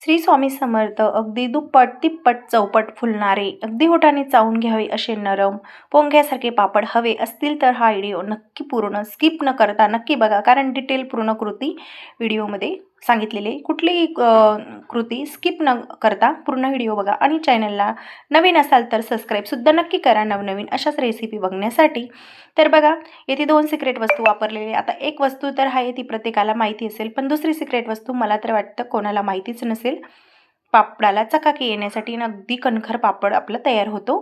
श्री स्वामी समर्थ. अगदी दुप्पट तिप्पट चौपट फुलणारे, अगदी होठाने चावून घ्यावे असे नरम पोंग्यासारखे पापड हवे असतील तर हा व्हिडिओ नक्की पूर्ण स्किप न करता नक्की बघा, कारण डिटेल पूर्ण कृती व्हिडिओमध्ये सांगितलेली. कुठलीही कृती स्किप न करता पूर्ण व्हिडिओ बघा आणि चॅनलला नवीन असाल तर सबस्क्राईबसुद्धा नक्की करा नवनवीन अशाच रेसिपी बघण्यासाठी. तर बघा, येथे 2 सिक्रेट वस्तू वापरलेली. आता एक वस्तू तर आहे ती प्रत्येकाला माहिती असेल, पण दुसरी सिक्रेट वस्तू मला तर वाटतं कोणाला माहितीच नसेल. पापडाला चकाकी येण्यासाठी ना अगदी कणखर पापड आपला तयार होतो.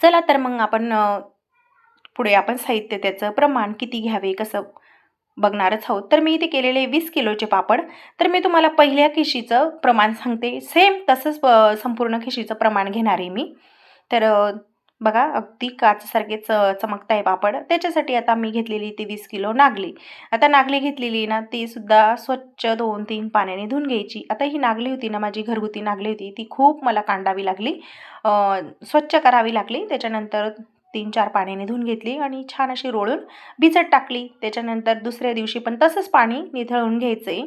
चला तर मग आपण पुढे आपण साहित्य त्याचं प्रमाण किती घ्यावे कसं बघणारच आहोत. तर मी इथे केलेले 20 किलोचे पापड. तर मी तुम्हाला पहिल्या खिशीचं प्रमाण सांगते, सेम तसंच संपूर्ण खिशीचं प्रमाण घेणार आहे मी. तर बघा, अगदी काचसारखे चमकत आहे पापड. त्याच्यासाठी आता मी घेतलेली ती 20 किलो नागली. आता नागली घेतलेली ना ती सुद्धा स्वच्छ 2-3 पाण्याने धुवून घ्यायची. आता ही नागली होती ना, माझी घरगुती नागली होती, ती खूप मला कांडावी लागली, स्वच्छ करावी लागली. त्याच्यानंतर 3-4 पाण्याने धुवून घेतली आणि छान अशी रोळून भिजत टाकली. त्याच्यानंतर दुसऱ्या दिवशी पण तसंच पाणी निथळून घ्यायचं आहे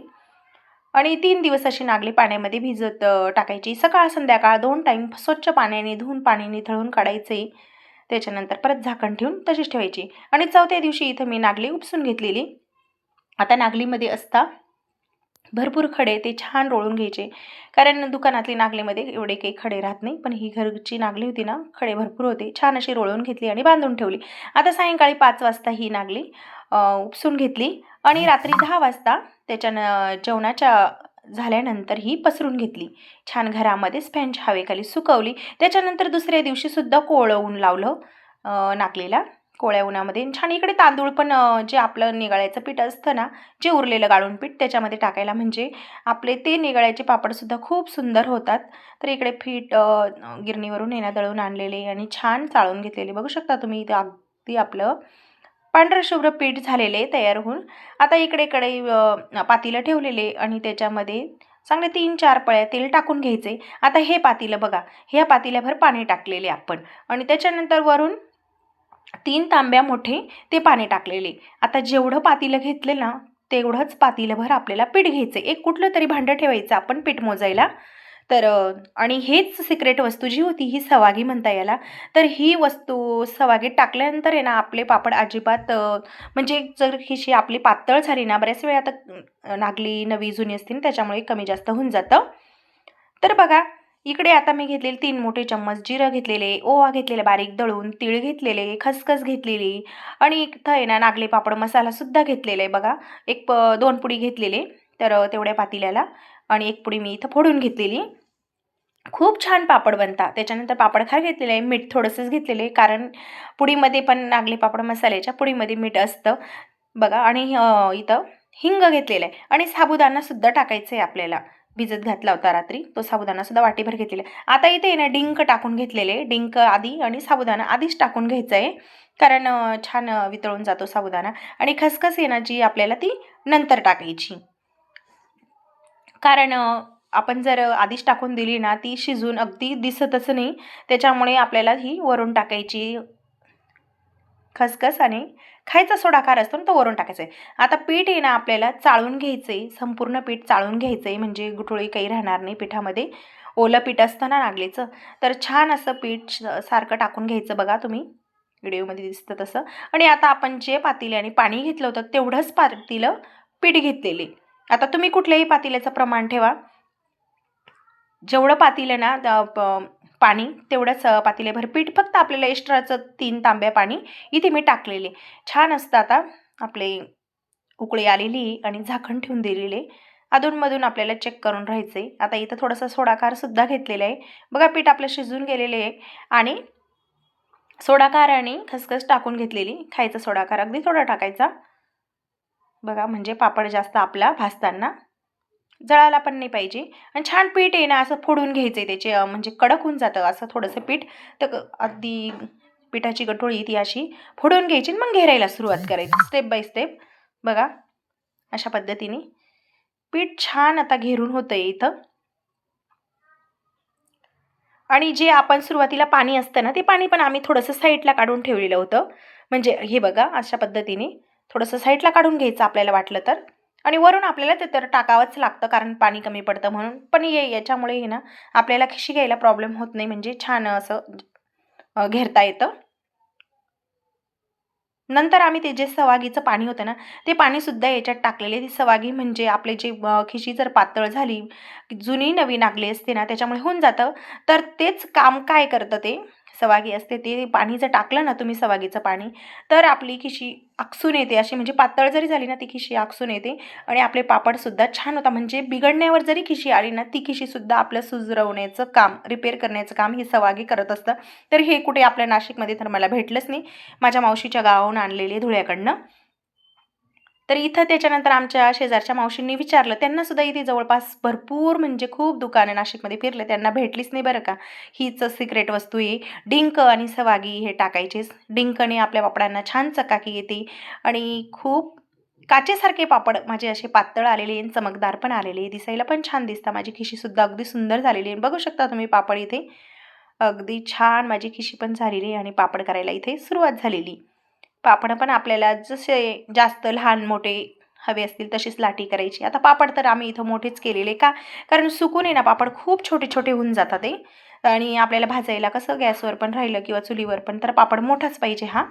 आणि 3 दिवस अशी नागली पाण्यामध्ये भिजत टाकायची. सकाळ संध्याकाळ 2 टाईम स्वच्छ पाण्याने धुवून पाणी निथळून काढायचं आहे. त्याच्यानंतर परत झाकण ठेवून तशीच ठेवायची आणि 4थ्या दिवशी इथं मी नागली उपसून घेतलेली. आता नागलीमध्ये असता भरपूर खडे, ते छान रोळून घ्यायचे, कारण दुकानातली नागलीमध्ये एवढे काही खडे राहत नाही, पण ही घरची नागली होती ना, खडे भरपूर होते. छान अशी रोळून घेतली आणि बांधून ठेवली. आता सायंकाळी 5 वाजता ही नागली उपसून घेतली आणि रात्री 10 वाजता जेवणाच्या झाल्यानंतर ही पसरून घेतली. छान घरामध्येच फॅनच्या हवेखाली सुकवली. त्याच्यानंतर दुसऱ्या दिवशीसुद्धा कोवळं ऊन लावलं नागलीला. कोवळ्या उन्हामध्ये छान इकडे तांदूळ पण जे आपलं निगाळ्याचं पीठ असतं ना, जे उरलेलं गाळून पीठ त्याच्यामध्ये टाकायला, म्हणजे आपले ते निगाळ्याचे पापडसुद्धा खूप सुंदर होतात. तर इकडे पीठ गिरणीवरून येणं दळून आणलेले आणि छान चाळून घेतलेले बघू शकता तुम्ही. इथे अगदी आपलं पांढरं शुभ्र पीठ झालेले तयार होऊन. आता इकडे पातेलं ठेवलेले आणि त्याच्यामध्ये चांगले 3-4 पळ्या तेल टाकून घ्यायचे. आता हे पातेलं बघा, ह्या पातेल्याभर पाणी टाकलेले आपण आणि त्याच्यानंतर वरून 3 तांब्या मोठे ते पाणी टाकलेले. आता जेवढं पातेलं घेतले ना, तेवढंच पातेलभर आपल्याला पीठ घ्यायचं. एक कुठलं तरी भांडं ठेवायचं आपण पीठ मोजायला. तर आणि हेच सिक्रेट वस्तू जी होती ही सवागी म्हणता याला. तर ही वस्तू सवागीत टाकल्यानंतर आहे ना, आपले पापड अजिबात म्हणजे जर खिशी आपली पातळ झाली ना, बऱ्याच वेळा आता नागली नवी जुनी असते ना, त्याच्यामुळे कमी जास्त होऊन जातं. तर बघा, इकडे आता मी घेतलेले 3 मोठे चम्मच जिरं घेतलेले, ओवा घेतलेले बारीक दळून, तीळ घेतलेले, खसखस घेतलेली आणि इथं आहे ना नागली पापड मसालासुद्धा घेतलेला आहे बघा. 2 पुडी घेतलेले, तर तेवढ्या पातेल्याला, आणि 1 पुडी मी इथं फोडून घेतलेली. खूप छान पापड बनतात. त्याच्यानंतर पापडखार घेतलेले आहे, मीठ थोडंसंच घेतलेलं आहे, कारण पुडीमध्ये पण नागली पापड मसाल्याच्या पुडीमध्ये मीठ असतं बघा. आणि इथं हिंग घेतलेलं आहे आणि साबुदाणासुद्धा टाकायचं आहे आपल्याला. भिजत घातला होता रात्री, तो साबुदाणासुद्धा वाटीभर घेतलेला आहे. आता इथे ना डिंक टाकून घेतलेले, डिंक आधी आणि साबुदाणा आधीच टाकून घ्यायचं आहे, कारण छान वितळून जातो साबुदाणा. आणि खसखस आहे ना जी आपल्याला, ती नंतर टाकायची, कारण आपण जर आधीच टाकून दिली ना, ती शिजून अगदी दिसतच नाही. त्याच्यामुळे आपल्याला ही वरून टाकायची खसखस, आणि खायचा सोडाकार असतो ना, तो वरून टाकायचा आहे. आता पीठ आहे ना आपल्याला चाळून घ्यायचं आहे, संपूर्ण पीठ चाळून घ्यायचं आहे, म्हणजे गुठळी काही राहणार नाही पिठामध्ये. ओलं पीठ असतं ना नागलीचं, तर छान असं पीठ सारखं टाकून घ्यायचं बघा, तुम्ही व्हिडिओमध्ये दिसतं तसं. आणि आता आपण जे पातेल्याने पाणी घेतलं होतं तेवढंच पातेलं पीठ घेतलेले. आता तुम्ही कुठल्याही पातेल्याचं प्रमाण ठेवा, जेवढं पातेलं ना पाणी तेवढंच पातेल्याभर पीठ. फक्त आपल्याला एक्स्ट्राचं 3 तांब्या पाणी इथे मी टाकलेले. छान असतं. आता आपले उकळी आलेली आणि झाकण ठेवून दिलेले, अधूनमधून आपल्याला चेक करून राहायचं आहे. आता इथं थोडासा सोडाकारसुद्धा घेतलेला आहे बघा. पीठ आपलं शिजून गेलेले आहे आणि सोडाकार आणि खसखस टाकून घेतलेली. खायचा सोडाकार अगदी थोडा टाकायचा बघा, म्हणजे पापड जास्त आपला भाजताना जळायला पण नाही पाहिजे. आणि छान पीठ आहे ना असं फोडून घ्यायचं आहे, त्याचे म्हणजे कडक होऊन जातं असं थोडंसं पीठ. तर अगदी पिठाची गठोळी ती अशी फोडून घ्यायची आणि मग घेरायला सुरुवात करायची स्टेप बाय स्टेप बघा. अशा पद्धतीने पीठ छान आता घेरून होतं आहे इथं. आणि जे आपण सुरुवातीला पाणी असतं ना, ते पाणी पण आम्ही थोडंसं साईडला काढून ठेवलेलं होतं. म्हणजे हे बघा, अशा पद्धतीने थोडंसं साईडला काढून घ्यायचं आपल्याला वाटलं तर. आणि वरून आपल्याला ते तर टाकावंच लागतं कारण पाणी कमी पडतं म्हणून. पण याच्यामुळे आहे ना आपल्याला खिशी घ्यायला प्रॉब्लेम होत नाही, म्हणजे छान असं घेरता येतं. नंतर आम्ही ते जे सवागीचं पाणी होतं ना, ते पाणीसुद्धा याच्यात टाकलेले. ती सवागी म्हणजे आपले जे खिशी जर पातळ झाली, जुनी नवी नागली असते ना, त्याच्यामुळे होऊन जातं. तर तेच काम काय करतं ते सवागी असते, ते पाणी जर टाकलं ना तुम्ही सवागीचं पाणी, तर आपली खिशी आकसून येते. अशी म्हणजे पातळ जरी झाली ना, ती खिशी आकसून येते आणि आपले पापडसुद्धा छान होतात. म्हणजे बिघडण्यावर जरी खिशी आली ना, ती खिशीसुद्धा आपलं सुधरवण्याचं काम, रिपेअर करण्याचं काम ही सवागी करत असतं. तर हे कुठे आपल्या नाशिकमध्ये तर मला भेटलंच नाही. माझ्या मावशीच्या गावाहून आणलेले धुळ्याकडनं. तर इथं त्याच्यानंतर आमच्या शेजारच्या मावशींनी विचारलं, त्यांनासुद्धा इथे जवळपास भरपूर म्हणजे खूप दुकानं नाशिकमध्ये फिरले, त्यांना भेटलीच नाही बरं का. हीच सिक्रेट वस्तू आहे. डिंक आणि सवागी हे टाकायचेच. डिंकने आपल्या पापडांना छान चकाकी येते आणि खूप काचेसारखे पापड माझे असे पातळ आलेले आणि चमकदार पण आलेले, दिसायला पण छान दिसतात. माझी खिशीसुद्धा अगदी सुंदर झालेली आहे. बघू शकता तुम्ही पापड इथे. अगदी छान माझी खिशी पण झालेली आहे आणि पापड करायला इथे सुरुवात झालेली. पापड पण आपल्याला जसे जास्त लहान मोठे हवे असतील तशीच लाटी करायची. आता पापड तर आम्ही इथं मोठेच केलेले का, कारण सुकून आहे ना पापड खूप छोटे छोटे होऊन जातात ते, आणि आपल्याला भाजायला कसं गॅसवर पण राहिलं किंवा चुलीवर पण तर पापड मोठाच पाहिजे हा.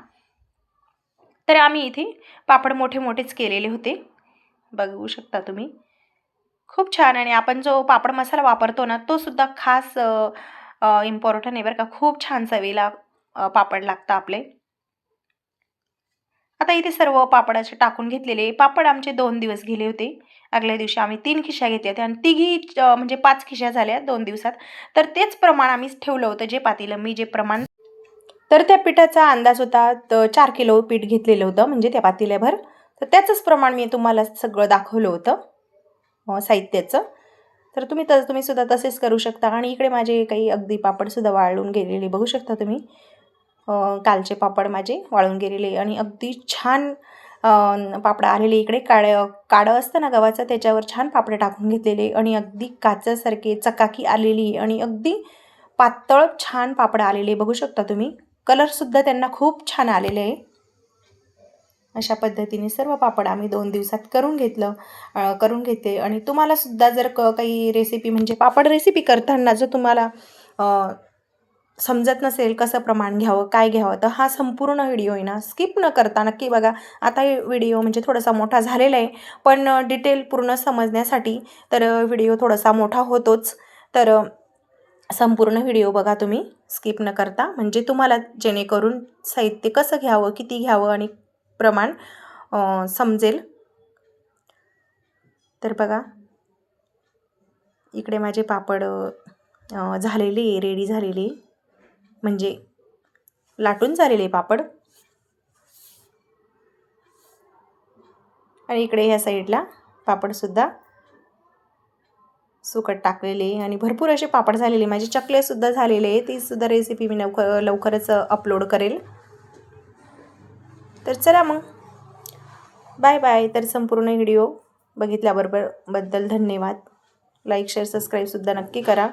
तर आम्ही इथे पापड मोठे मोठेच केलेले होते. बघू शकता तुम्ही. खूप छान. आणि आपण जो पापड मसाला वापरतो ना, तो सुद्धा खास इम्पॉर्टंट आहे बरं का. खूप छान चवीला पापड लागतं आपले. आता इथे सर्व पापड असे टाकून घेतलेले. पापड आमचे 2 दिवस गेले होते. आदल्या दिवशी आम्ही 3 खिश्या घेतल्या होत्या आणि तिघी म्हणजे 5 खिश्या झाल्या 2 दिवसात. तर तेच प्रमाण आम्ही ठेवलं होतं, जे पातेलं मी जे प्रमाण, तर त्या पिठाचा अंदाज होता 4 किलो पीठ घेतलेलं होतं, म्हणजे त्या पातेल्याभर. तर त्याचंच प्रमाण मी तुम्हाला सगळं दाखवलं होतं साहित्याचं. तर तुम्ही सुद्धा तसेच करू शकता. आणि इकडे माझे काही अगदी पापडसुद्धा वाळून गेलेले बघू शकता तुम्ही. कालचे पापड माझे वाळून गेलेले आणि अगदी छान पापड आलेले. इकडे काळं असतं ना गव्हाचं, त्याच्यावर छान पापड टाकून घेतलेले आणि अगदी काचेसारखे चकाकी आलेली आणि अगदी पातळ छान पापड आलेले बघू शकता तुम्ही. कलरसुद्धा त्यांना खूप छान आलेले आहे. अशा पद्धतीने सर्व पापड आम्ही 2 दिवसात करून घेते. आणि तुम्हालासुद्धा जर काही रेसिपी म्हणजे पापड रेसिपी करताना जर तुम्हाला समजत नसेल कसं प्रमाण घ्यावं, काय घ्यावं, तर हा संपूर्ण व्हिडिओ आहे ना स्किप न करता नक्की बघा. आता हे व्हिडिओ म्हणजे थोडासा मोठा झालेला आहे, पण डिटेल पूर्ण समजण्यासाठी तर व्हिडिओ थोडासा मोठा होतोच. तर संपूर्ण व्हिडिओ बघा तुम्ही स्किप न करता, म्हणजे तुम्हाला जेणेकरून साहित्य कसं घ्यावं, किती घ्यावं आणि प्रमाण समजेल. तर बघा इकडे माझे पापड झालेले, रेडी झालेले, म्हणजे लाटून झालेले पापड. आणि इकडे ह्या साईडला पापडसुद्धा सुकट टाकलेले आणि भरपूर असे पापड झालेले. माझे चकलेसुद्धा झालेले, ती सुद्धा रेसिपी मी लवकरच अपलोड करेल. तर चला मग बाय बाय. तर संपूर्ण व्हिडिओ बघितल्याबद्दल धन्यवाद. लाईक शेअर सबस्क्राईबसुद्धा नक्की करा.